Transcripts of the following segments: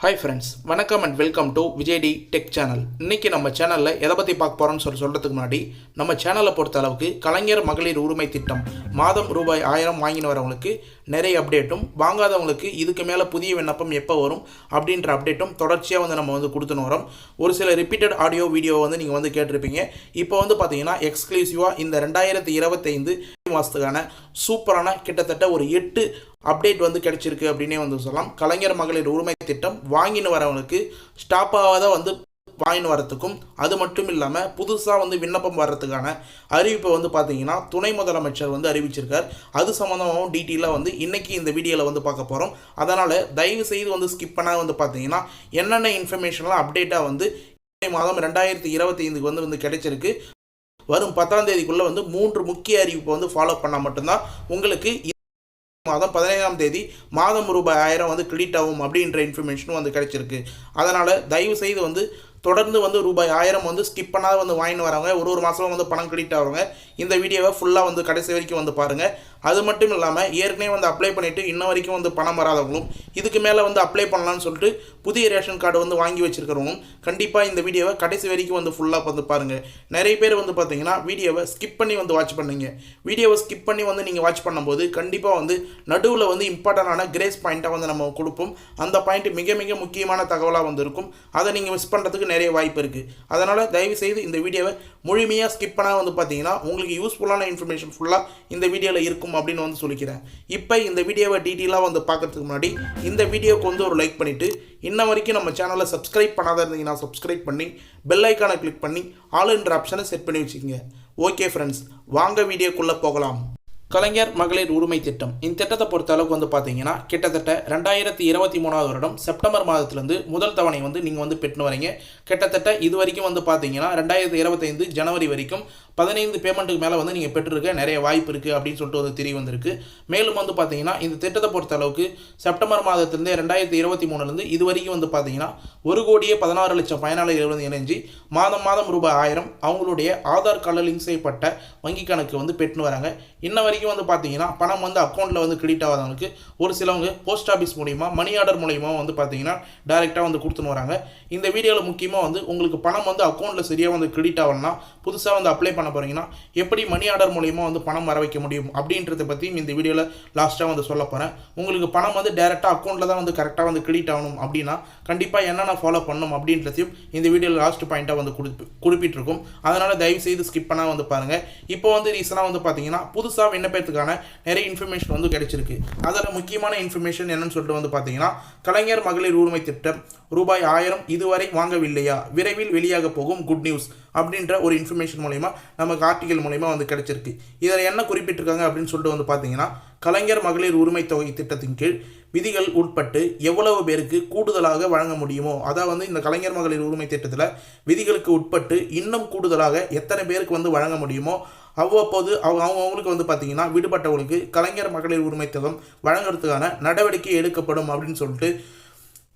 Hi friends, வணக்கம் and welcome to Vijay T tech channel. இன்றைக்கி நம்ம சேனலில் எதை பற்றி பார்க்க போகிறோம்னு சொல்கிறதுக்கு முன்னாடி நம்ம சேனலை பொறுத்த அளவுக்கு கலைஞர் மகளிர் உரிமை திட்டம் மாதம் ரூபாய் 1000 வாங்கின்னு வரவங்களுக்கு நிறைய அப்டேட்டும், வாங்காதவங்களுக்கு இதுக்கு மேலே புதிய விண்ணப்பம் எப்போ வரும் அப்படின்ற அப்டேட்டும் தொடர்ச்சியாக நம்ம கொடுத்துன்னு வரோம். ஒரு சில ரிப்பீட்டட் ஆடியோ வீடியோ நீங்கள் கேட்டிருப்பீங்க. இப்போ பார்த்தீங்கன்னா எக்ஸ்க்ளூசிவாக இந்த 2025 மாதத்துக்கான சூப்பரான கிட்டத்தட்ட ஒரு 8 அப்டேட் கிடைச்சிருக்கு அப்படின்னே சொல்லலாம். கலைஞர் மகளிர் உரிமை திட்டம் வாங்கின்னு வரவங்களுக்கு ஸ்டாப் ஆகாத வாங்கின்னு வரத்துக்கும், அது மட்டும் இல்லாமல் புதுசாக விண்ணப்பம் வர்றதுக்கான அறிவிப்பை பார்த்தீங்கன்னா துணை முதலமைச்சர் அறிவிச்சிருக்கார். அது சம்மந்தமாகவும் டீட்டெயிலாக இன்றைக்கி இந்த வீடியோவில் பார்க்க போகிறோம். அதனால் தயவு செய்து ஸ்கிப் பண்ணால் பார்த்தீங்கன்னா என்னென்ன இன்ஃபர்மேஷன்லாம் அப்டேட்டாக மாதம் 2025 கிடைச்சிருக்கு. வரும் 10ஆம் தேதிக்குள்ளே 3 முக்கிய அறிவிப்பை ஃபாலோ பண்ணால் மட்டும்தான் உங்களுக்கு மாதம் 15ஆம் தேதி மாதம் ரூபாய் 1000 கிரெடிட் ஆகும் அப்படின்ற இன்ஃபர்மேஷனும் கிடைச்சிருக்கு. அதனால் தயவு செய்து தொடர்ந்து ரூபாய் 1000 ஸ்கிப் பண்ணாத வாங்கின்னு வரவங்க, ஒரு மாதம் பணம் கிரெடிட் ஆகிறவங்க இந்த வீடியோவை ஃபுல்லாக கடைசி வரைக்கும் பாருங்கள். அது மட்டும் இல்லாமல் ஏற்கனவே அப்ளை பண்ணிவிட்டு இன்ன வரைக்கும் பணம் வராதவங்களும், இதுக்கு மேலே அப்ளை பண்ணலான்னு சொல்லிட்டு புதிய ரேஷன் கார்டு வாங்கி வச்சுருக்கிறவங்களும் கண்டிப்பாக இந்த வீடியோவை கடைசி வரைக்கும் ஃபுல்லாக பாருங்கள். நிறைய பேர் பார்த்தீங்கன்னா வீடியோவை ஸ்கிப் பண்ணி வாட்ச் பண்ணுங்க. வீடியோவை ஸ்கிப் பண்ணி நீங்கள் வாட்ச் பண்ணும்போது கண்டிப்பாக நடுவில் இம்பார்ட்டண்டான கிரேஸ் பாயிண்ட்டாக நம்ம கொடுப்போம். அந்த பாயிண்ட் மிக மிக முக்கியமான தகவலாக இருக்கும். அதை நீங்கள் மிஸ் பண்ணுறதுக்கு நிறைய வாய்ப்பு இருக்குது. அதனால் தயவுசெய்து இந்த வீடியோவை முழுமையாக ஸ்கிப் பண்ணால் பார்த்தீங்கன்னா உங்களுக்கு யூஸ்ஃபுல்லான இன்ஃபர்மேஷன் ஃபுல்லாக இந்த வீடியோவில் இருக்கும் அப்படின்னு சொல்லிக்கிறேன். இப்போ இந்த வீடியோவை டீட்டெயிலாக பார்க்கறதுக்கு முன்னாடி இந்த வீடியோவுக்கு ஒரு லைக் பண்ணிவிட்டு, இன்ன வரைக்கும் நம்ம சேனலை சப்ஸ்கிரைப் பண்ணாத இருந்தீங்கன்னா சப்ஸ்கிரைப் பண்ணி பெல் ஐக்கானை கிளிக் பண்ணி ஆல் என்ற ஆப்ஷனை செட் பண்ணி வச்சுக்கோங்க. ஓகே ஃப்ரெண்ட்ஸ், வாங்க வீடியோக்குள்ளே போகலாம். கலைஞர் மகளிர் உரிமை திட்டம் இந்த திட்டத்தை பொறுத்த அளவுக்கு பார்த்தீங்கன்னா கிட்டத்தட்ட 2023 வருடம் செப்டம்பர் மாதத்துலேருந்து முதல் தவணை நீங்கள் பெற்று வரீங்க. கிட்டத்தட்ட இது வரைக்கும் பார்த்தீங்கன்னா 2025 ஜனவரி வரைக்கும் 15 பேமெண்ட்டுக்கு மேலே நீங்கள் பெற்றிருக்க நிறைய வாய்ப்பு இருக்குது அப்படின்னு சொல்லிட்டு தெரிய வந்திருக்கு. மேலும் பார்த்தீங்கன்னா இந்த திட்டத்தை பொறுத்த அளவுக்கு செப்டம்பர் மாதத்துலேருந்து 2023 இது வரைக்கும் பார்த்தீங்கன்னா 1,16,00,000 பயனாளிகள் இணைஞ்சு மாதம் ரூபாய் 1000 அவங்களுடைய ஆதார் கார்டில் லிங்க் செய்யப்பட்ட வங்கி கணக்கு பெற்று வராங்க. இன்ன வரைக்கும் பார்த்தீங்கன்னா பணம் அக்கௌண்ட்டில் கிரெடிட் ஆகாதவங்களுக்கு ஒரு சிலவங்க போஸ்ட் ஆஃபீஸ் மூலிமா மணி ஆர்டர் மூலிமா பார்த்தீங்கன்னா டைரெக்டாக கொடுத்துன்னு வராங்க. இந்த வீடியோவில் முக்கியமாக உங்களுக்கு பணம் அக்கௌண்ட்டில் சரியாக கிரெடிட் ஆகணும்னா, புதுசாக அப்ளை பண்ண போகிறீங்கன்னா எப்படி மணி ஆர்டர் மூலிமா பணம் வர வைக்க முடியும் அப்படின்றத பற்றியும் இந்த வீடியோவில் லாஸ்ட்டாக சொல்ல போகிறேன். உங்களுக்கு பணம் டேரெக்டாக அக்கௌண்ட்டில் தான் கரெக்டாக கிரெடிட் ஆகணும் அப்படின்னா கண்டிப்பாக என்னென்ன ஃபாலோ பண்ணணும் அப்படின்றதையும் இந்த வீடியோவில் லாஸ்ட் பாயிண்ட்டாக குறிப்பிட்டிருக்கும். அதனால் தயவு செய்து ஸ்கிப் பண்ணால் பாருங்கள். இப்போ ரீசனாக பார்த்தீங்கன்னா புதுசாக விண்ணப்பத்துக்கான நிறைய இன்ஃபர்மேஷன் கிடைச்சிருக்கு. அதில் முக்கியமான இன்ஃபர்மேஷன் என்னன்னு சொல்லிட்டு பார்த்தீங்கன்னா கலைஞர் மகளிர் உரிமை திட்டம் ரூபாய் 1000 இதுவரை வாங்கவில்லையா, விரைவில் வெளியாக போகும் குட் நியூஸ் அப்படின்ற ஒரு இன்ஃபர்மேஷன் மூலமா நமக்கு ஆர்டிகல் மூலமா கிடைச்சிருக்கு. இதில் என்ன குறிப்பிட்டிருக்காங்க அப்படின்னு சொல்லிட்டு பார்த்தீங்கன்னா கலைஞர் மகளிர் உரிமை தொகை திட்டத்தின் கீழ் விதிகள் உட்பட்டு எவ்வளவு பேருக்கு கூடுதலாக வழங்க முடியுமோ, அதாவது இந்த கலைஞர் மகளிர் உரிமை திட்டத்தில் விதிகளுக்கு உட்பட்டு இன்னும் கூடுதலாக எத்தனை பேருக்கு வழங்க முடியுமோ அவ்வப்போது அவங்களுக்கு பார்த்தீங்கன்னா விடுபட்டவங்களுக்கு கலைஞர் மகளிர் உரிமை தொகை வழங்குறதுக்கான நடவடிக்கை எடுக்கப்படும் அப்படின்னு சொல்லிட்டு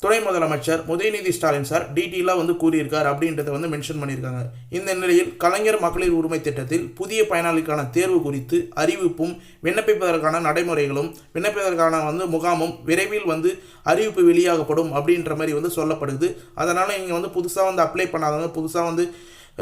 துணை முதலமைச்சர் உதயநிதி ஸ்டாலின் சார் டீட்டெயிலாக கூறியிருக்கார் அப்படின்றத மென்ஷன் பண்ணியிருக்காங்க. இந்த நிலையில் கலைஞர் மகளிர் உரிமை திட்டத்தில் புதிய பயனாளிக்கான தேர்வு குறித்து அறிவிப்பும், விண்ணப்பிப்பதற்கான நடைமுறைகளும், விண்ணப்பிப்பதற்கான முகாமும் விரைவில் அறிவிப்பு வெளியாகப்படும் அப்படின்ற மாதிரி சொல்லப்படுது. அதனால் நீங்கள் புதுசாக அப்ளை பண்ணாதவங்க, புதுசாக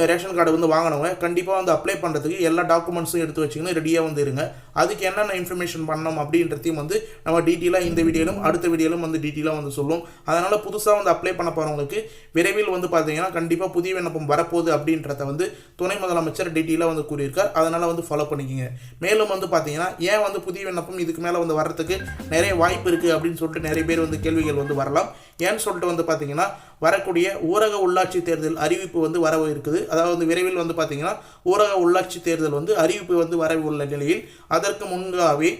ரேஷன் கார்டு வாங்கினவங்க கண்டிப்பாக அப்ளை பண்ணுறதுக்கு எல்லா டாக்குமெண்ட்ஸும் எடுத்து வச்சிங்கன்னா ரெடியாக இருங்க. அதுக்கு என்னென்ன இன்ஃபர்மேஷன் பண்ணணும் அப்படின்றதையும் நம்ம டீட்டெயிலாக இந்த வீடியோலும் அடுத்த வீடியோலும் டீட்டெயிலாக சொல்லுவோம். அதனால் புதுசாக அப்ளை பண்ண போகிறவங்களுக்கு விரைவில் பார்த்தீங்கன்னா கண்டிப்பாக புதிய விண்ணப்பம் வரப்போகுது அப்படின்றத துணை முதலமைச்சர் டீட்டெயிலாக கூறியிருக்கார். அதனால் ஃபாலோ பண்ணிக்கோங்க. மேலும் பார்த்தீங்கன்னா ஏன் புதிய விண்ணப்பம் இதுக்கு மேலே வர்றதுக்கு நிறைய வாய்ப்பு இருக்குது அப்படின்னு சொல்லிட்டு நிறைய பேர் கேள்விகள் வரலாம். ஏன்னு சொல்லிட்டு பார்த்தீங்கன்னா வரக்கூடிய ஊரக உள்ளாட்சி தேர்தல் அறிவிப்பு வர இருக்குது. அதாவது விரைவில் பார்த்தீங்கன்னா ஊரக உள்ளாட்சி தேர்தல் அறிவிப்பு வர உள்ள நிலையில் அதற்கு முன்பாகவே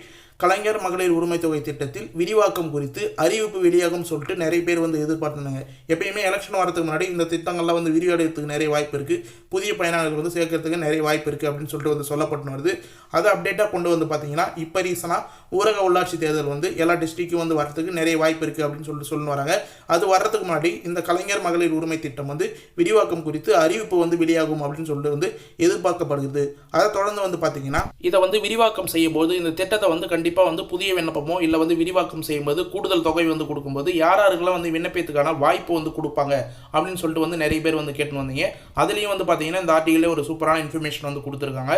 கலைஞர் மகளிர் உரிமை தொகை திட்டத்தில் விரிவாக்கம் குறித்து அறிவிப்பு வெளியாகும் சொல்லிட்டு நிறைய பேர் எதிர்பார்த்துனாங்க. எப்பயுமே எலெக்ஷன் வரதுக்கு முன்னாடி இந்த திட்டங்கள்லாம் விரிவடைறதுக்கு நிறைய வாய்ப்பு இருக்குது, புதிய பயனாளர்கள் சேர்க்கறதுக்கு நிறைய வாய்ப்பு இருக்குது அப்படின்னு சொல்லிட்டு சொல்லப்பட்டு வருது. அதை அப்டேட்டாக கொண்டு பார்த்தீங்கன்னா இப்போ ரீசனாக ஊரக உள்ளாட்சி தேர்தல் எல்லா டிஸ்ட்ரிக்டும் வரதுக்கு நிறைய வாய்ப்பு இருக்குது அப்படின்னு சொல்லிட்டு சொல்லி வராங்க. அது வர்றதுக்கு முன்னாடி இந்த கலைஞர் மகளிர் உரிமை திட்டம் விரிவாக்கம் குறித்து அறிவிப்பு வெளியாகும் அப்படின்னு சொல்லிட்டு எதிர்பார்க்கப்படுகிறது. அதை தொடர்ந்து பார்த்தீங்கன்னா இதை விரிவாக்கம் செய்யும் போது இந்த திட்டத்தை கண்டிப்பாக கண்டிப்பாக வந்து புதிய விண்ணப்பமோ இல்லை வந்து விரிவாக்கம் செய்யும்போது கூடுதல் தொகை வந்து கொடுக்கும்போது யாரெல்லாம் வந்து விண்ணப்பத்துக்கான வாய்ப்பு வந்து கொடுப்பாங்க அப்படின்னு சொல்லிட்டு வந்து நிறைய பேர் வந்து கேட்டு வந்தீங்க. அதுலேயும் வந்து பார்த்தீங்கன்னா இந்த ஆர்டிகிலே ஒரு சூப்பரான இன்ஃபர்மேஷன் வந்து கொடுத்துருக்காங்க.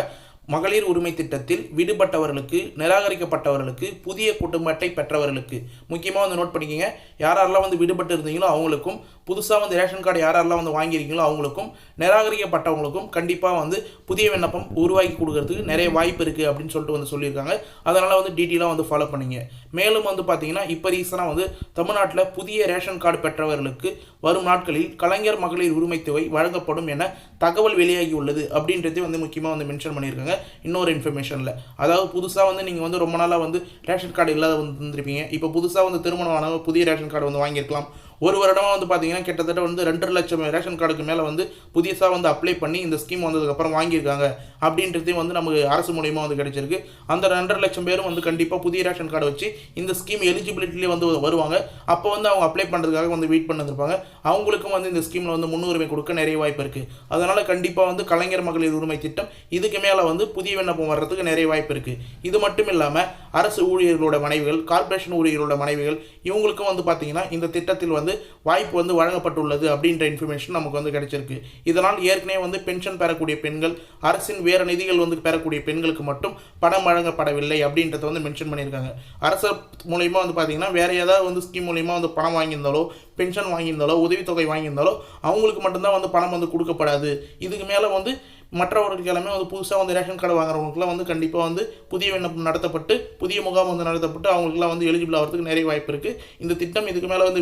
மகளிர் உரிமை திட்டத்தில் விடுபட்டவர்களுக்கு, நிராகரிக்கப்பட்டவர்களுக்கு, புதிய குடும்ப அட்டை பெற்றவர்களுக்கு, முக்கியமாக வந்து நோட் பண்ணிக்கோங்க, யாரெல்லாம் வந்து விடுபட்டு இருந்தீங்களோ அவங்களுக்கும், புதுசாக வந்து ரேஷன் கார்டு யாரெல்லாம் வந்து வாங்கியிருக்கீங்களோ அவங்களுக்கும், நிராகரிக்கப்பட்டவங்களுக்கும் கண்டிப்பாக வந்து புதிய விண்ணப்பம் உருவாக்கி கொடுக்கறதுக்கு நிறைய வாய்ப்பு இருக்குது அப்படின்னு சொல்லிட்டு வந்து சொல்லியிருக்காங்க. அதனால் வந்து டீட்டெயிலாக வந்து ஃபாலோ பண்ணிங்க. மேலும் வந்து பார்த்தீங்கன்னா இப்போ ரீசனாக வந்து தமிழ்நாட்டில் புதிய ரேஷன் கார்டு பெற்றவர்களுக்கு வரும் நாட்களில் கலைஞர் மகளிர் உரிமை தொகை வழங்கப்படும் என தகவல் வெளியாகி உள்ளது அப்படின்றதே வந்து முக்கியமாக வந்து மென்ஷன் பண்ணியிருக்காங்க. இன்னொரு இன்ஃபர்மேஷனில், அதாவது புதுசாக வந்து நீங்கள் வந்து ரொம்ப நாளாக வந்து ரேஷன் கார்டு இல்லாத வந்து இருந்திருப்பீங்க. இப்போ புதுசாக வந்து திருமணமான புதிய ரேஷன் கார்டு வந்து வாங்கியிருக்கலாம். ஒரு வருடமாக வந்து பார்த்தீங்கன்னா கிட்டத்தட்ட வந்து 2 லட்சம் ரேஷன் கார்டுக்கு மேலே வந்து புதுசாக வந்து அப்ளை பண்ணி இந்த ஸ்கீம் வந்ததுக்கப்புறம் வாங்கியிருக்காங்க அப்படின்றதையும் வந்து நமக்கு அரசு மூலியமாக வந்து கிடைச்சிருக்கு. அந்த 2.5 லட்சம் பேரும் வந்து கண்டிப்பாக புதிய ரேஷன் கார்டு வச்சு இந்த ஸ்கீம் எலிஜிபிலிட்டிலே வந்து வருவாங்க. அப்போ வந்து அவங்க அப்ளை பண்ணுறதுக்காக வந்து வெயிட் பண்ணிருப்பாங்க. அவங்களுக்கும் வந்து இந்த ஸ்கீமில் வந்து முன்னுரிமை கொடுக்க நிறைய வாய்ப்பு இருக்குது. அதனால் கண்டிப்பாக வந்து கலைஞர் மகளிர் உரிமை திட்டம் இதுக்கு மேலே வந்து புதிய விண்ணப்பம் வர்றதுக்கு நிறைய வாய்ப்பு இருக்குது. இது மட்டும் இல்லாமல் அரசு ஊழியர்களோட மனைவிகள், கார்ப்பரேஷன் ஊழியர்களோட மனைவிகள், இவங்களுக்கும் வந்து பார்த்தீங்கன்னா இந்த திட்டத்தில் வந்து வாய்ப்பு வந்து வழங்கப்பட்டுள்ளது அப்படின்ற இன்ஃபர்மேஷன் நமக்கு வந்து கிடைச்சிருக்கு. இதனால் ஏற்கனவே வந்து பென்ஷன் பெறக்கூடிய பெண்கள், அரசின் வேறு நிதிகள் வந்து பெறக்கூடிய பெண்களுக்கு மட்டும் பணம் வழங்கப்படவில்லை அப்படின்றத வந்து மென்ஷன் பண்ணியிருக்காங்க. அரசு மூலயமா வந்து பார்த்தீங்கன்னா வேறு ஏதாவது வந்து ஸ்கீம் மூலயமா வந்து பணம் வாங்கியிருந்தாலோ, பென்ஷன் வாங்கியிருந்தாலோ, உதவித்தொகை வாங்கியிருந்தாலோ அவங்களுக்கு மட்டும்தான் வந்து பணம் வந்து கொடுக்கப்படாது. இதுக்கு மேலே வந்து மற்றவர்களுக்கு எல்லாமே வந்து புதுசாக வந்து ரேஷன் கார்டு வாங்குறவங்களுக்குலாம் வந்து கண்டிப்பாக வந்து புதிய விண்ணப்பம் நடத்தப்பட்டு, புதிய முகாம் வந்து நடத்தப்பட்டு அவங்களுக்குலாம் வந்து எலிஜிபிள் ஆகிறதுக்கு நிறைய வாய்ப்பு இருக்குது. இந்த திட்டம் இதுக்கு மேலே வந்து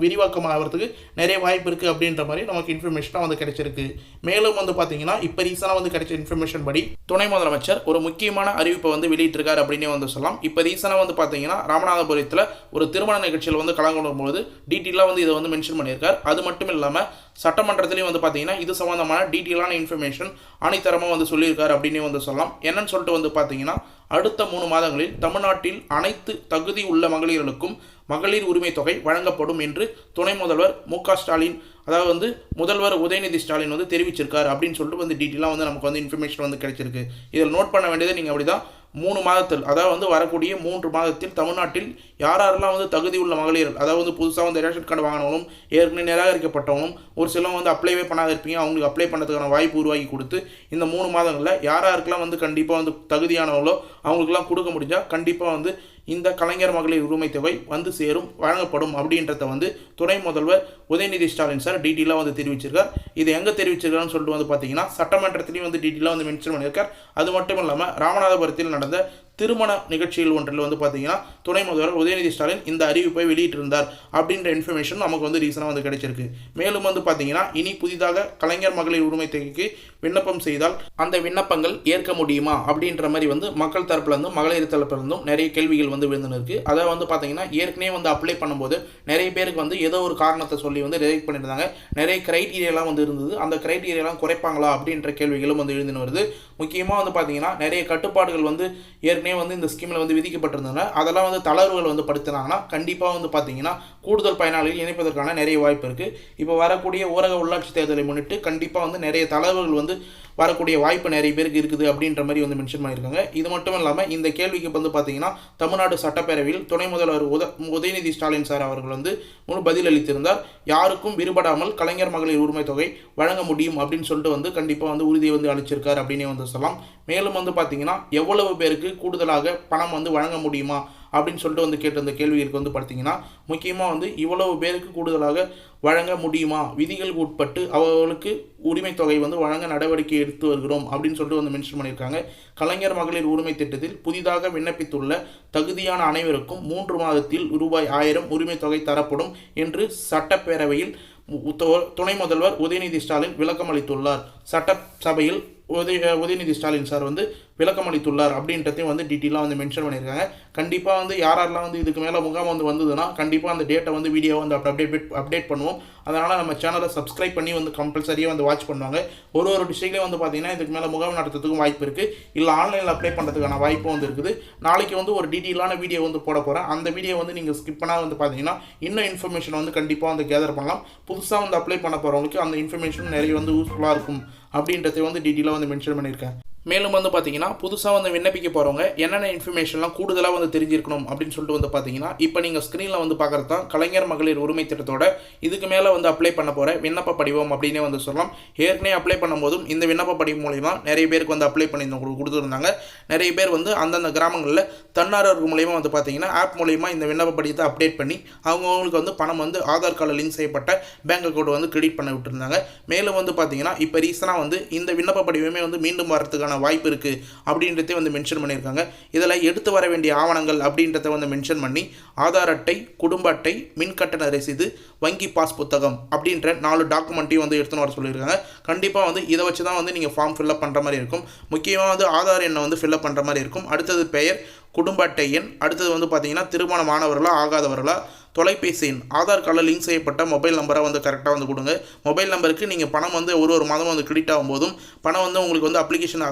விரிவாக்கம் ஆகிறதுக்கு நிறைய வாய்ப்பு இருக்குது அப்படின்ற மாதிரி நமக்கு இன்ஃபர்மேஷனாக வந்து கிடைச்சிருக்கு. மேலும் வந்து பார்த்தீங்கன்னா இப்போ ரீசனாக வந்து கிடைச்ச இன்ஃபர்மேஷன் படி துணை முதலமைச்சர் ஒரு முக்கியமான அறிவிப்பை வந்து வெளியிட்டிருக்காரு அப்படின்னே வந்து சொல்லலாம். இப்போ ரீசனாக வந்து பார்த்தீங்கன்னா ராமநாதபுரத்தில் ஒரு திருமண நிகழ்ச்சியில் வந்து கலந்து கொள்ளும்போது டீட்டெயிலாக வந்து இதை வந்து மென்ஷன் பண்ணியிருக்கார். அது மட்டும் இல்லாமல் சட்டமன்றத்திலையும் வந்து பார்த்தீங்கன்னா இது சம்மந்தமான டீட்டெயிலான இன்ஃபர்மேஷன் ஆணித்தரமாக வந்து சொல்லியிருக்காரு அப்படின்னே வந்து சொல்லலாம். என்னன்னு சொல்லிட்டு வந்து பார்த்தீங்கன்னா அடுத்த 3 மாதங்களில் தமிழ்நாட்டில் அனைத்து தகுதி உள்ள மகளிர்களுக்கும் மகளிர் உரிமை தொகை வழங்கப்படும் என்று துணை முதல்வர் மு.க. ஸ்டாலின், அதாவது வந்து முதல்வர் உதயநிதி ஸ்டாலின் வந்து தெரிவிச்சிருக்காரு அப்படின்னு சொல்லிட்டு வந்து டீட்டெயிலாக வந்து நமக்கு வந்து இன்ஃபர்மேஷன் வந்து கிடைச்சிருக்கு. இதில் நோட் பண்ண வேண்டியது நீங்கள் அப்படி தான் 3 மாதத்தில், அதாவது வந்து வரக்கூடிய 3 மாதத்தில் தமிழ்நாட்டில் யாரெல்லாம் வந்து தகுதி உள்ள மகளிர், அதாவது வந்து புதுசாக வந்து ரேஷன் கார்டு வாங்கினவங்களும், ஏற்கனவே நிராகரிக்கப்பட்டவங்களும், ஒரு சிலவங்க வந்து அப்ளைவே பண்ணாத இருப்பீங்க, அவங்களுக்கு அப்ளை பண்ணுறதுக்கான வாய்ப்பு உருவாக்கி கொடுத்து இந்த 3 மாதங்களில் யாராருக்கெல்லாம் வந்து கண்டிப்பாக வந்து தகுதியானவங்களோ அவங்களுக்குலாம் கொடுக்க முடிஞ்சால் கண்டிப்பாக வந்து இந்த கலைஞர் மகளிர் உரிமை தொகை வந்து சேரும், வழங்கப்படும் அப்படின்றத வந்து துணை முதல்வர் உதயநிதி ஸ்டாலின் சார் டீட்டெயிலாக வந்து தெரிவிச்சிருக்கார். இது எங்கே தெரிவிச்சிருக்காருன்னு சொல்லிட்டு வந்து பார்த்தீங்கன்னா சட்டமன்றத்திலையும் வந்து டீட்டெயிலாக வந்து மென்ஷன் பண்ணியிருக்கார். அது மட்டும் இல்லாமல் ராமநாதபுரத்தில் நடந்த திருமண நிகழ்ச்சியில் ஒன்றில் வந்து பார்த்தீங்கன்னா துணை முதல்வர் உதயநிதி ஸ்டாலின் இந்த அறிவிப்பை வெளியிட்டிருந்தார் அப்படின்ற இன்ஃபர்மேஷன் நமக்கு வந்து ரீசனாக வந்து கிடைச்சிருக்கு. மேலும் வந்து பார்த்தீங்கன்னா இனி புதிதாக கலைஞர் மகளிர் உரிமை தொகைக்கு விண்ணப்பம் செய்தால் அந்த விண்ணப்பங்கள் ஏற்க முடியுமா அப்படின்ற மாதிரி வந்து மக்கள் தரப்புலேருந்தும் மகளிர் தரப்புலேருந்தும் நிறைய கேள்விகள் வந்து விழுந்துன்னு இருக்குது. அதை வந்து பார்த்தீங்கன்னா ஏற்கனவே வந்து அப்ளை பண்ணும்போது நிறைய பேருக்கு வந்து ஏதோ ஒரு காரணத்தை சொல்லி வந்து ரிஜெக்ட் பண்ணியிருந்தாங்க. நிறைய கிரைட்டீரியாலாம் வந்து இருந்தது. அந்த கிரைட்டீரியாலாம் குறைப்பாங்களா அப்படின்ற கேள்விகளும் வந்து எழுந்துன்னு வருது. முக்கியமாக வந்து பார்த்தீங்கன்னா நிறைய கட்டுப்பாடுகள் வந்து ஏற்கனவே வந்து இந்த ஸ்கீமில் வந்து விதிக்கப்பட்டிருந்ததுன்னா அதெல்லாம் வந்து தளர்வுகள் வந்து படுத்தினாங்கன்னா கண்டிப்பாக வந்து பார்த்தீங்கன்னா கூடுதல் பயனாளிகள் இணைப்பதற்கான நிறைய வாய்ப்பு இருக்குது. இப்போ வரக்கூடிய ஊரக உள்ளாட்சி தேர்தலை முன்னிட்டு கண்டிப்பாக வந்து நிறைய தளர்வுகள் வந்து வரக்கூடிய வாய்ப்பு நிறைய பேருக்கு இருக்குது அப்படின்ற மாதிரி வந்து மென்ஷன் பண்ணியிருக்காங்க. இது மட்டும் இல்லாமல் இந்த கேள்விக்கு வந்து பார்த்தீங்கன்னா தமிழ்நாடு சட்டப்பேரவையில் துணை முதல்வர் உதயநிதி ஸ்டாலின் சார் அவர்கள் வந்து பதில் அளித்திருந்தார். யாருக்கும் விருப்படாமல் கலைஞர் மகளிர் உரிமை தொகை வழங்க முடியும் அப்படின்னு சொல்லிட்டு வந்து கண்டிப்பாக வந்து உறுதியை வந்து அளிச்சிருக்கார் அப்படின்னே வந்து சொல்லலாம். மேலும் வந்து பார்த்தீங்கன்னா எவ்வளவு பேருக்கு கூடுதலாக பணம் வந்து வழங்க முடியுமா அப்படின்னு சொல்லிட்டு வந்து கேட்ட அந்த கேள்விகளுக்கு வந்து பார்த்தீங்கன்னா முக்கியமாக வந்து இவ்வளவு பேருக்கு கூடுதலாக வழங்க முடியுமா, விதிகளுக்கு உட்பட்டு அவர்களுக்கு உரிமை தொகை வந்து வழங்க நடவடிக்கை எடுத்து வருகிறோம் அப்படின்னு சொல்லிட்டு வந்து மென்ஷன் பண்ணியிருக்காங்க. கலைஞர் மகளிர் உரிமை திட்டத்தில் புதிதாக விண்ணப்பித்துள்ள தகுதியான அனைவருக்கும் 3 மாதத்தில் ரூபாய் 1000 உரிமை தொகை தரப்படும் என்று சட்டப்பேரவையில் துணை முதல்வர் உதயநிதி ஸ்டாலின் விளக்கம் அளித்துள்ளார். சட்டசபையில் உதயநிதி ஸ்டாலின் சார் வந்து விளக்கம் அளித்துள்ளார் அப்படின்றதையும் வந்து டீட்டெயிலாக வந்து மென்ஷன் பண்ணியிருக்காங்க. கண்டிப்பாக வந்து யாரெல்லாம் வந்து இதுக்கு மேலே முகாம் வந்து வந்ததுன்னா கண்டிப்பாக அந்த டேட்டை வந்து வீடியோ வந்து அப்டேட் பண்ணுவோம். அதனால் நம்ம சேனலை சப்ஸ்கிரைப் பண்ணி வந்து கம்பல்சரியாக வந்து வாட்ச் பண்ணுவாங்க. ஒரு டிஸ்ட்ரிக்ட்லேயும் வந்து பார்த்தீங்கன்னா இதுக்கு மேலே முகாம் நடத்துறதுக்கும் வாய்ப்பு இருக்குது, இல்லை ஆன்லைனில் அப்ளை பண்ணுறதுக்கான வாய்ப்பும் வந்து இருக்குது. நாளைக்கு வந்து ஒரு டீட்டெயிலான வீடியோ வந்து போட போகிறேன். அந்த வீடியோ வந்து நீங்கள் ஸ்கிப் பண்ணால் வந்து பார்த்தீங்கன்னா இன்னும் இன்ஃபர்மேஷன் வந்து கண்டிப்பாக வந்து கேதர் பண்ணலாம். புதுசாக வந்து அப்ளை பண்ண போகிறவங்களுக்கு அந்த இன்ஃபர்மேஷன் நிறைய வந்து யூஸ்ஃபுல்லாக இருக்கும் அப்படின்றத வந்து டீட்டெயிலாக வந்து மென்ஷன் பண்ணியிருக்கேன். மேலும் வந்து பார்த்தீங்கன்னா புதுசாக வந்து விண்ணப்பிக்க போகிறவங்க என்னென்ன இன்ஃபர்மேஷன்லாம் கூடுதலாக வந்து தெரிஞ்சிருக்கணும் அப்படின்னு சொல்லிட்டு வந்து பார்த்தீங்கன்னா இப்போ நீங்கள் ஸ்க்ரீனில் வந்து பார்க்குறது தான் கலைஞர் மகளிர் உரிமை திட்டத்தோட இதுக்கு மேலே வந்து அப்ளை பண்ண போகிற விண்ணப்ப படிவம் அப்படின்னே வந்து சொல்லலாம். ஏற்கனவே அப்ளை பண்ணும்போதும் இந்த விண்ணப்ப படிவம் மூலிமா நிறைய பேருக்கு வந்து அப்ளை பண்ணி கொடுத்துருந்தாங்க. நிறைய பேர் வந்து அந்தந்த கிராமங்களில் தன்னார்வர்கள் மூலிமா வந்து பார்த்தீங்கன்னா ஆப் மூலிமா இந்த விண்ணப்ப படிவத்தை அப்டேட் பண்ணி அவங்களுக்கு வந்து பணம் வந்து ஆதார் கார்டில் லிங்க் செய்யப்பட்ட பேங்க் அக்கௌண்ட் வந்து கிரெடிட் பண்ண விட்டுருந்தாங்க. மேலும் வந்து பார்த்தீங்கன்னா இப்போ ரீசனாக வந்து இந்த விண்ணப்ப படிவமே வந்து மீண்டும் வரதுக்கான வாய்ப்பு இருக்குது அப்படின்றதே வந்து மென்ஷன் பண்ணியிருக்காங்க. இதில் எடுத்து வர வேண்டிய ஆவணங்கள் அப்படின்றத வந்து மென்ஷன் பண்ணி ஆதார் அட்டை, குடும்ப அட்டை, மின் கட்டண ரசீது, வங்கி பாஸ் புத்தகம் அப்படின்ற 4 டாக்குமெண்ட்டையும் வந்து எடுத்துன்னு வர சொல்லியிருக்காங்க. கண்டிப்பாக வந்து இதை வச்சு தான் வந்து நீங்கள் ஃபார்ம் ஃபில்அப் பண்ணுற மாதிரி இருக்கும். முக்கியமாக வந்து ஆதார் எண்ணை வந்து ஃபில்அப் பண்ணுற மாதிரி இருக்கும். அடுத்தது பெயர், குடும்ப அட்டை எண், அடுத்தது வந்து பார்த்தீங்கன்னா திருமணமானவர்களா ஆகாதவர்களா, தொலைபேசி எண், ஆதார் கார்டில் லிங்க் செய்யப்பட்ட மொபைல் நம்பரை வந்து கரெக்டாக வந்து கொடுங்க. மொபைல் நம்பருக்கு நீங்கள் பணம் வந்து ஒரு மாதம் வந்து கிரெடிட் ஆகும்போதும் பணம் வந்து உங்களுக்கு வந்து அப்ளிகேஷன்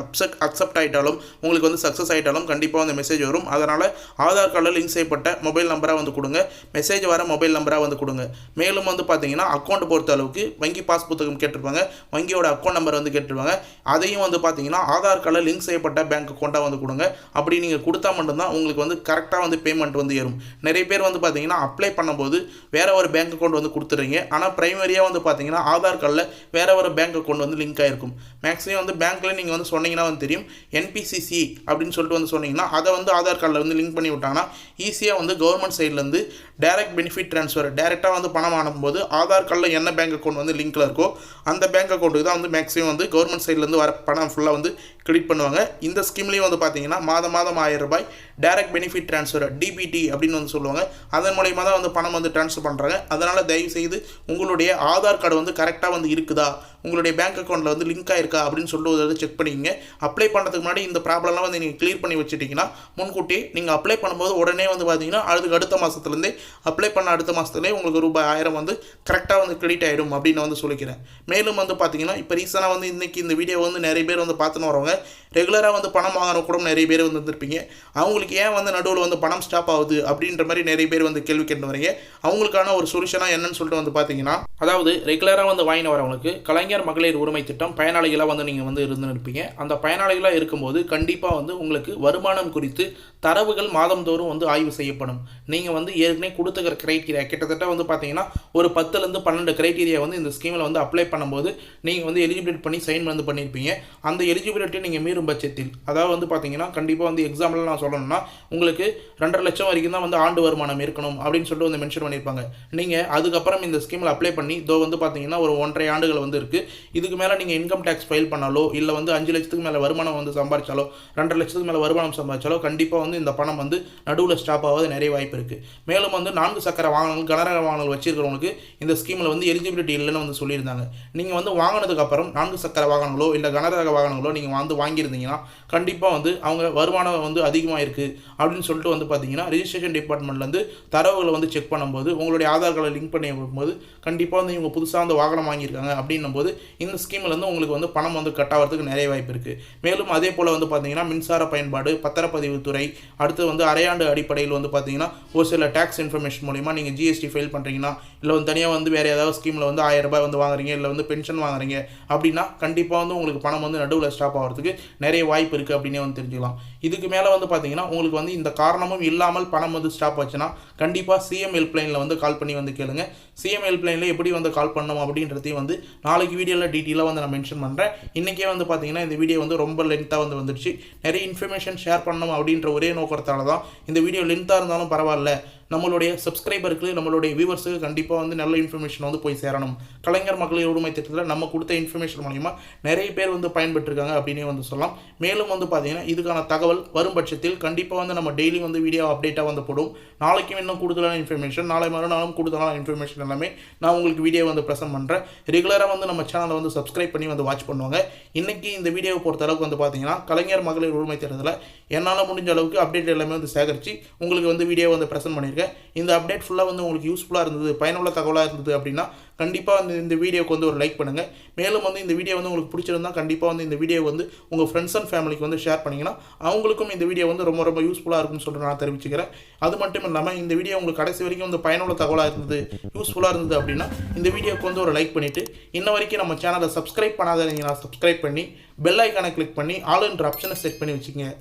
அக்செப்ட் ஆகிட்டாலும் உங்களுக்கு வந்து சக்ஸஸ் ஆகிட்டாலும் கண்டிப்பாக வந்து மெசேஜ் வரும். அதனால் ஆதார் கார்டில் லிங்க் செய்யப்பட்ட மொபைல் நம்பராக வந்து கொடுங்க, மெசேஜ் வர மொபைல் நம்பராக வந்து கொடுங்க. மேலும் வந்து பார்த்தீங்கன்னா அக்கௌண்ட் பொறுத்த அளவுக்கு வங்கி பாஸ் புத்தகம் கேட்டிருப்பாங்க, வங்கியோட அக்கௌண்ட் நம்பர் வந்து கேட்டிருப்பாங்க. அதையும் வந்து பார்த்தீங்கன்னா ஆதார் கார்டில் லிங்க் செய்யப்பட்ட பேங்க் அக்கௌண்ட்டாக வந்து கொடுங்க. அப்படி நீங்கள் கொடுத்தா மட்டும்தான் உங்களுக்கு வந்து கரெக்டாக வந்து பேமெண்ட் வந்து ஏறும். நிறைய பேர் வந்து பார்த்தீங்கன்னா அப்ளை பண்ணும்போது வேற ஒரு பேங்க் அக்கௌண்ட் வந்து கொடுத்துறீங்க. ஆனால் பிரைமரியாக வந்து பார்த்தீங்கன்னா ஆதார் கார்டில் வேற ஒரு பேங்க் அக்கௌண்ட் வந்து லிங்க் ஆகிருக்கும். மேக்ஸிமம் வந்து பேங்க்கில் நீங்கள் வந்து சொன்னீங்கன்னா வந்து தெரியும், என்பிசிசி அப்படின்னு சொல்லிட்டு வந்து சொன்னீங்கன்னா அதை வந்து ஆதார் கார்டில் வந்து லிங்க் பண்ணி விட்டாங்கன்னா ஈஸியாக வந்து கவர்மெண்ட் சைட்லேருந்து டைரக்ட் பெனிஃபிட் ட்ரான்ஸ்ஃபர் டேரெக்டாக வந்து பணம் அனுப்பும்போது ஆதார் கார்டில் என்ன பேங்க் அக்கௌண்ட் வந்து லிங்க்கில் இருக்கோ அந்த பேங்க் அக்கௌண்ட்டுக்கு தான் வந்து மேக்ஸிமம் வந்து கவர்மெண்ட் சைட்லேருந்து வர பணம் ஃபுல்லாக வந்து கிரெடிட் பண்ணுவாங்க. இந்த ஸ்கீம்லேயும் வந்து பார்த்தீங்கன்னா மாதம் 1000 ரூபாய் டைரக்ட் பெனிஃபிட் ட்ரான்ஸ்ஃபர் டிபிடி அப்படின்னு வந்து சொல்லுவாங்க. அதன் மூலயமா தான் வந்து பணம் வந்து ட்ரான்ஸ்ஃபர் பண்ணுறாங்க. அதனால் தயவு செய்து உங்களுடைய ஆதார் கார்டு வந்து கரெக்டாக வந்து இருக்குதா, உங்களுடைய பேங்க் அக்கௌண்ட்டில் வந்து லிங்க் ஆயிருக்கா அப்படின்னு சொல்லிட்டு வந்து செக் பண்ணிக்கங்க. அப்ளை பண்ணுறதுக்கு முன்னாடி இந்த ப்ராப்ளம்லாம் வந்து நீங்கள் கிளியர் பண்ணி வச்சுட்டிங்கன்னா முன்கூட்டி நீங்கள் அப்ளை பண்ணும்போது உடனே வந்து பார்த்தீங்கன்னா அதுக்கு அடுத்த மாதத்துலேருந்தே அப்ளை பண்ண அடுத்த மாதத்துலேயே உங்களுக்கு ரூபாய் 1000 வந்து கரெக்டாக வந்து கிரெடிட் ஆகிடும் அப்படின்னு வந்து சொல்லிக்கிறேன். மேலும் வந்து பார்த்தீங்கன்னா இப்போ ரீசனாக வந்து இன்றைக்கி இந்த வீடியோ வந்து நிறைய பேர் வந்து பார்த்துன்னு வரவங்க ரெகுலராக வந்து பணம் வாங்கின கூட நிறைய பேர் வந்து வந்துருப்பீங்க. அவங்களுக்கு ஏன் வந்து நடுவில் வந்து பணம் ஸ்டாப் ஆகுது அப்படின்ற மாதிரி நிறைய பேர் வந்து கேள்வி கேட்டு வரீங்க. அவங்களுக்கான ஒரு சொல்யூஷனாக என்னன்னு சொல்லிட்டு வந்து பார்த்தீங்கன்னா, அதாவது ரெகுலராக வந்து வாங்கின வரவங்களுக்கு கலைஞர் மகளிர் உரிமை திட்டம் பயனாளிகளாக வந்து நீங்கள் வந்து இருப்பீங்க. அந்த பயனாளிகளாக இருக்கும்போது கண்டிப்பாக வந்து உங்களுக்கு வருமானம் குறித்து தரவுகள் மாதந்தோறும் வந்து ஆய்வு செய்யப்படும். நீங்கள் வந்து ஏற்கனவே கொடுத்துக்கிற கிரைட்டீரியா கிட்டத்தட்ட வந்து பார்த்தீங்கன்னா ஒரு 10லேருந்து 12 கிரைட்டீரியா வந்து இந்த ஸ்கீமில் வந்து அப்ளை பண்ணும்போது நீங்கள் வந்து எலிஜிபிலிட்டி பண்ணி சைன் வந்து பண்ணியிருப்பீங்க. அந்த எலிஜிபிலிட்டி நீங்கள் மீறும் பட்சத்தில், அதாவது வந்து பார்த்தீங்கன்னா கண்டிப்பாக வந்து எக்ஸாம்பிள் நான் சொல்லணும்னா உங்களுக்கு 2.5 லட்சம் வரைக்கும் தான் வந்து ஆண்டு வருமானம் இருக்கணும் அப்படின்னு சொல்லிட்டு வந்து மென்ஷன் பண்ணியிருப்பாங்க. நீங்கள் அதுக்கப்புறம் இந்த ஸ்கீமில் அப்ளை பண்ணி வந்து பார்த்தீங்கன்னா ஒரு 1.5 ஆண்டுகள் வந்து இருக்குது. இதுக்கு மேலே நீங்கள் இன்கம் டேக்ஸ் ஃபைல் பண்ணாலோ இல்லை வந்து 5 லட்சத்துக்கு மேலே வருமானம் வந்து சம்பாதிச்சாலோ 2.5 லட்சத்துக்கு மேலே வருமானம் சம்பாதிச்சாலோ கண்டிப்பாக வந்து இந்த பணம் வந்து நடுவில் ஸ்டாப் ஆகாது நிறைய வாய்ப்பு இருக்குது. மேலும் வந்து 4 சக்கர வாகனங்கள் கனரக வாகனங்கள் வச்சிருக்கிறவங்களுக்கு இந்த ஸ்கீமில் வந்து எலிஜிபிலிட்டி இல்லைன்னு வந்து சொல்லியிருந்தாங்க. நீங்கள் வந்து வாங்கினதுக்கப்புறம் 4 சக்கர வாகனங்களோ இல்லை கனரக வாகனங்களோ நீங்கள் வந்து வாங்கியிருந்தீங்கன்னா கண்டிப்பாக வந்து அவங்க வருமானம் வந்து அதிகமாக இருக்குது அப்படின்னு சொல்லிட்டு வந்து பார்த்தீங்கன்னா ரெஜிஸ்ட்ரேஷன் டிபார்ட்மெண்ட்லேருந்து தரவுகளை வந்து செக் பண்ணும்போது உங்களுடைய ஆதார் கார்டை லிங்க் பண்ணி வைக்கும்போது கண்டிப்பாக வந்து இவங்க புதுசாக வந்து வாகனம் வாங்கியிருக்காங்க அப்படின்னும் போது இந்த ஸ்கீம்லேருந்து உங்களுக்கு வந்து பணம் வந்து கட் ஆகிறதுக்கு நிறைய வாய்ப்பு இருக்குது. மேலும் அதே போல் வந்து பார்த்தீங்கன்னா மின்சார பயன்பாடு, பத்திரப்பதிவுத்துறை, அடுத்து வந்து அரையாண்டு அடிப்படையில் வந்து பார்த்தீங்கன்னா ஒரு சில டேக்ஸ் இன்ஃபர்மேஷன் மூலிமா நீங்கள் ஜிஎஸ்டி ஃபைல் பண்ணுறீங்கன்னா இல்லை வந்து தனியாக வந்து வேறு ஏதாவது ஸ்கீமில் வந்து 1000 ரூபாய் வந்து வாங்குறீங்க இல்லை வந்து பென்ஷன் வாங்குறீங்க அப்படின்னா கண்டிப்பாக வந்து உங்களுக்கு பணம் வந்து நடுவில் ஸ்டாப் ஆகிறதுக்கு நிறைய வாய்ப்பு இருக்குது அப்படின்னே வந்து தெரிஞ்சுக்கலாம். இதுக்கு மேலே வந்து பார்த்தீங்கன்னா உங்களுக்கு வந்து இந்த காரணமும் இல்லாமல் பணம் வந்து ஸ்டாப் ஆச்சுன்னா கண்டிப்பாக சிஎம் ஹெல்ப்லைனில் வந்து கால் பண்ணி வந்து கேளுங்க. சிஎம் ஹெல்ப்லைனில் எப்படி வந்து கால் பண்ணணும் அப்படின்றதையும் வந்து நாளைக்கு வீடியோவில் டீட்டெயிலாக வந்து நான் மென்ஷன் பண்ணுறேன். இன்றைக்கே வந்து பார்த்தீங்கன்னா இந்த வீடியோ வந்து ரொம்ப லென்த்தாக வந்து வந்துடுச்சு. நிறைய இன்ஃபர்மேஷன் ஷேர் பண்ணணும் அப்படின்ற ஒரே நோக்கத்தால தான் இந்த வீடியோ லென்த்தாக இருந்தாலும் பரவாயில்ல, நம்மளுடைய சப்ஸ்கிரைபருக்கு நம்மளுடைய வியூவர்ஸுக்கு கண்டிப்பாக வந்து நல்ல இன்ஃபர்மேஷன் வந்து போய் சேரணும். கலைஞர் மகளிர் உரிமை திட்டத்தில் நம்ம கொடுத்த இன்ஃபர்மேஷன் மூலிமா நிறைய பேர் வந்து பயன்பெற்றிருக்காங்க அப்படின்னே வந்து சொல்லலாம். மேலும் வந்து பார்த்தீங்கன்னா இதுக்கான தகவல் வரும் பட்சத்தில் கண்டிப்பாக வந்து நம்ம டெய்லி வந்து வீடியோ அப்டேட்டாக வந்து போடும். நாளைக்கும் இன்னும் கூடுதலான இன்ஃபர்மேஷன், நாளை மறுநாளும் கூடுதலான இன்ஃபர்மேஷன் எல்லாமே நான் உங்களுக்கு வீடியோ வந்து ப்ரெசென்ட் பண்ணுறேன். ரெகுலராக வந்து நம்ம சேனலை வந்து சப்ஸ்கிரைப் பண்ணி வந்து வாட்ச் பண்ணுவாங்க. இன்றைக்கி இந்த வீடியோவை பொறுத்த அளவுக்கு வந்து பார்த்தீங்கன்னா கலைஞர் மகளிர் உரிமை திட்டத்தில் என்னால் முடிஞ்ச அளவுக்கு அப்டேட் எல்லாமே வந்து சேகரித்து உங்களுக்கு வந்து வீடியோ வந்து ப்ரெசென்ட் பண்ணியிருக்கேன். தெரிவிச்சுக்கிறேன். இந்த அப்டேட் ஃபுல்லாக வந்து உங்களுக்கு யூஸ்ஃபுல்லாக இருந்தது, பயனுள்ள தகவலாக இருந்தது அப்படின்னா கண்டிப்பாக வந்து இந்த வீடியோக்கு வந்து ஒரு லைக் பண்ணுங்கள். மேலும் வந்து இந்த வீடியோ வந்து உங்களுக்கு பிடிச்சிருந்தா கண்டிப்பாக வந்து இந்த வீடியோ வந்து உங்கள் ஃப்ரெண்ட்ஸ் அண்ட் ஃபேமிலிக்கு வந்து ஷேர் பண்ணிங்கன்னா அவங்களுக்கும் இந்த வீடியோ வந்து ரொம்ப ரொம்ப யூஸ்ஃபுல்லாக இருக்கும்னு சொல்லிட்டு நான் தெரிவிச்சுக்கிறேன். அது மட்டும் இல்லாமல் இந்த வீடியோ உங்களுக்கு கடைசி வரைக்கும் வந்து பயனுள்ள தகவலாக இருந்தது, யூஸ்ஃபுல்லாக இருந்தது அப்படின்னா இந்த வீடியோக்கு வந்து ஒரு லைக் பண்ணிவிட்டு இன்ன வரைக்கும் நம்ம சேனலை சப்ஸ்கிரைப் பண்ணாதீங்கன்னா சப்ஸ்கிரைப் பண்ணி பெல் ஐக்கானை கிளிக் பண்ணி ஆல் என்ற ஆப்ஷனை செட் பண்ணி வச்சுக்கோங்க.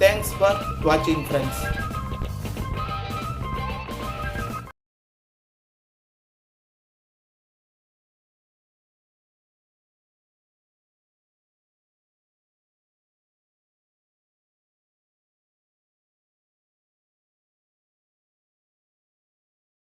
தேங்க்ஸ் ஃபார் வாட்சிங் ஃப்ரெண்ட்ஸ்.